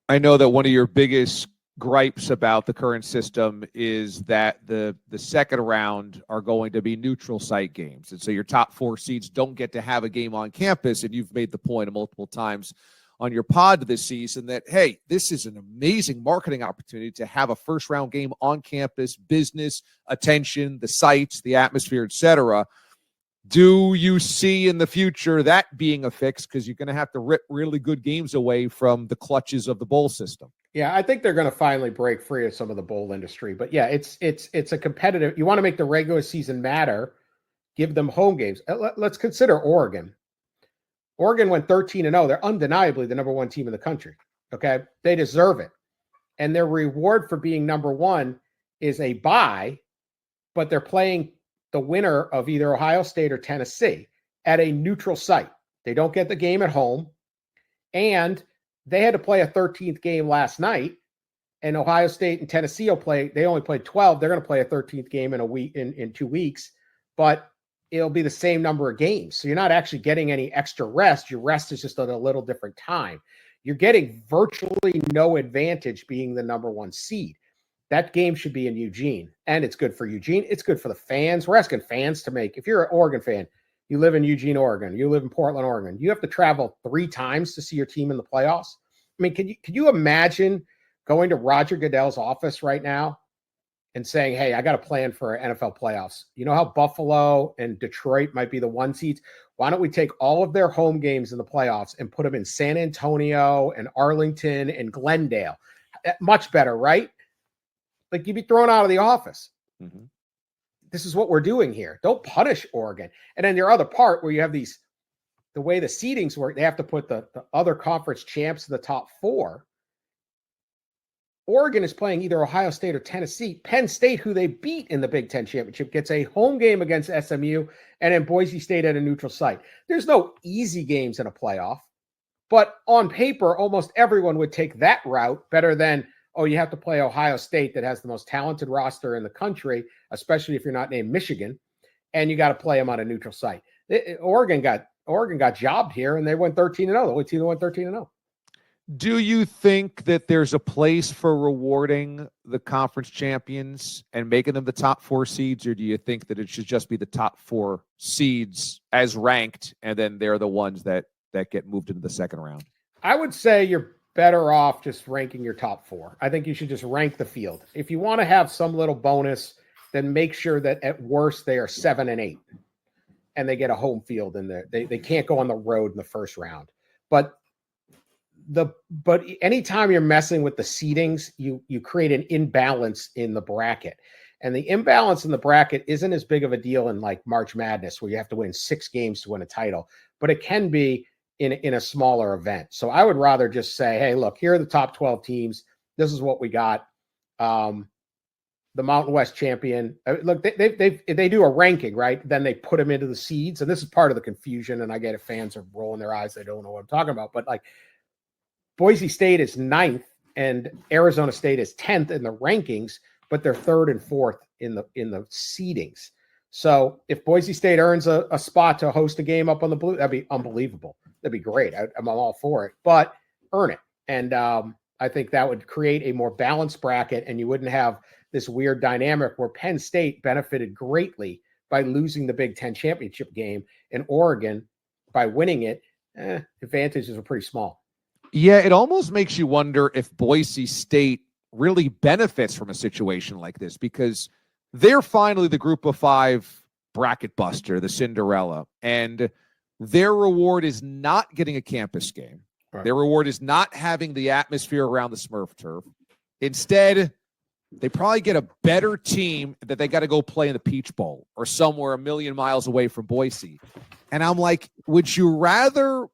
I know that one of your biggest gripes about the current system is that the second round are going to be neutral site games. And so your top 4 seeds don't get to have a game on campus. And you've made the point multiple times on your pod this season that, hey, this is an amazing marketing opportunity to have a first round game on campus, business, attention, the sites, the atmosphere, etc. Do you see in the future that being a fix? Because you're going to have to rip really good games away from the clutches of the bowl system. Yeah, I think they're going to finally break free of some of the bowl industry. But yeah, it's a competitive. You want to make the regular season matter, give them home games. Let's consider Oregon. Oregon went 13-0. They're undeniably the number 1 team in the country. Okay, they deserve it, and their reward for being number 1 is a bye, but they're playing the winner of either Ohio State or Tennessee at a neutral site. They don't get the game at home, and they had to play a 13th game last night, and Ohio State and Tennessee will play. They only played 12. They're going to play a 13th game in a week in 2 weeks, but it'll be the same number of games. So you're not actually getting any extra rest. Your rest is just at a little different time. You're getting virtually no advantage being the number 1 seed. That game should be in Eugene, and it's good for Eugene. It's good for the fans. We're asking fans to make, if you're an Oregon fan, you live in Eugene, Oregon, you live in Portland, Oregon, you have to travel 3 times to see your team in the playoffs. I mean, could you imagine going to Roger Goodell's office right now and saying, hey, I got a plan for NFL playoffs. You know how Buffalo and Detroit might be the 1 seeds? Why don't we take all of their home games in the playoffs and put them in San Antonio and Arlington and Glendale? Much better, right? Like, you'd be thrown out of the office. Mm-hmm. This is what we're doing here. Don't punish Oregon. And then your other part where you have these, the way the seedings work, they have to put the other conference champs in the top 4. Oregon is playing either Ohio State or Tennessee. Penn State, who they beat in the Big Ten championship, gets a home game against SMU, and then Boise State at a neutral site. There's no easy games in a playoff, but on paper, almost everyone would take that route better than, oh, you have to play Ohio State that has the most talented roster in the country, especially if you're not named Michigan, and you got to play them on a neutral site. Oregon got jobbed here, and they went 13-0. The only team that went 13-0. Do you think that there's a place for rewarding the conference champions and making them the top 4 seeds, or do you think that it should just be the top 4 seeds as ranked, and then they're the ones that get moved into the second round? I would say you're better off just ranking your top 4. I think you should just rank the field. If you want to have some little bonus, then make sure that at worst they are 7 and 8, and they get a home field in there. They can't go on the road in the first round. But anytime you're messing with the seedings, you create an imbalance in the bracket. And the imbalance in the bracket isn't as big of a deal in like March Madness, where you have to win 6 games to win a title, but it can be in a smaller event. So I would rather just say, hey, look, here are the top 12 teams. This is what we got. The Mountain West champion. Look, they do a ranking, right? Then they put them into the seeds. And this is part of the confusion. And I get it. Fans are rolling their eyes. They don't know what I'm talking about. But like, Boise State is 9th and Arizona State is 10th in the rankings, but they're 3rd and 4th in the seedings. So if Boise State earns a spot to host a game up on the blue, that'd be unbelievable. That'd be great. I'm all for it, but earn it. And I think that would create a more balanced bracket, and you wouldn't have this weird dynamic where Penn State benefited greatly by losing the Big Ten championship game, and Oregon, by winning it, advantages are pretty small. Yeah, it almost makes you wonder if Boise State really benefits from a situation like this, because they're finally the group of 5 bracket buster, the Cinderella, and their reward is not getting a campus game. Right. Their reward is not having the atmosphere around the Smurf turf. Instead, they probably get a better team that they got to go play in the Peach Bowl or somewhere a million miles away from Boise. And I'm like, would you rather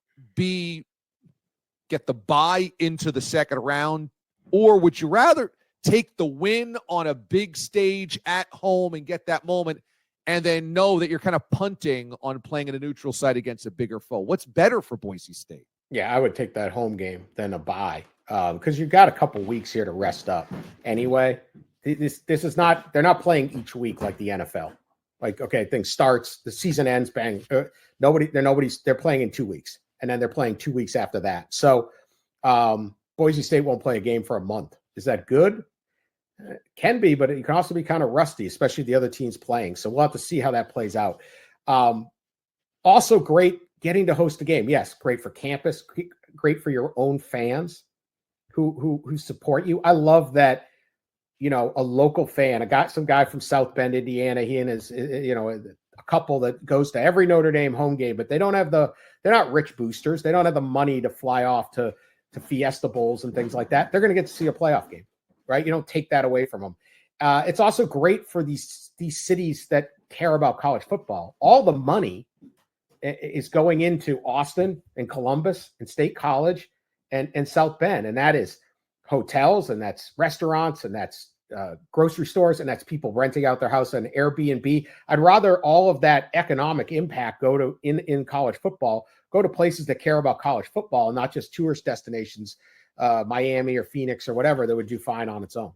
get the bye into the second round, or would you rather take the win on a big stage at home and get that moment, and then know that you're kind of punting on playing in a neutral site against a bigger foe? What's better for Boise State? Yeah, I would take that home game than a bye, because you've got a couple weeks here to rest up. Anyway, this is not, they're not playing each week like the NFL. Like, okay, thing starts, the season ends, bang. They're playing in 2 weeks, and then they're playing 2 weeks after that. So Boise State won't play a game for a month. Is that good? It can be, but it can also be kind of rusty, especially the other teams playing. So we'll have to see how that plays out. Also great getting to host a game. Yes, great for campus, great for your own fans who support you. I love that, you know, a local fan, some guy from South Bend, Indiana, he and his, you know, a couple that goes to every Notre Dame home game, but they're not rich boosters. They don't have the money to fly off to Fiesta Bowls and things like that. They're going to get to see a playoff game, right? You don't take that away from them. It's also great for these cities that care about college football. All the money is going into Austin and Columbus and State College and South Bend. And that is hotels, and that's restaurants, and that's grocery stores, and that's people renting out their house on Airbnb. I'd rather all of that economic impact go to in college football, go to places that care about college football and not just tourist destinations, Miami or Phoenix or whatever, that would do fine on its own.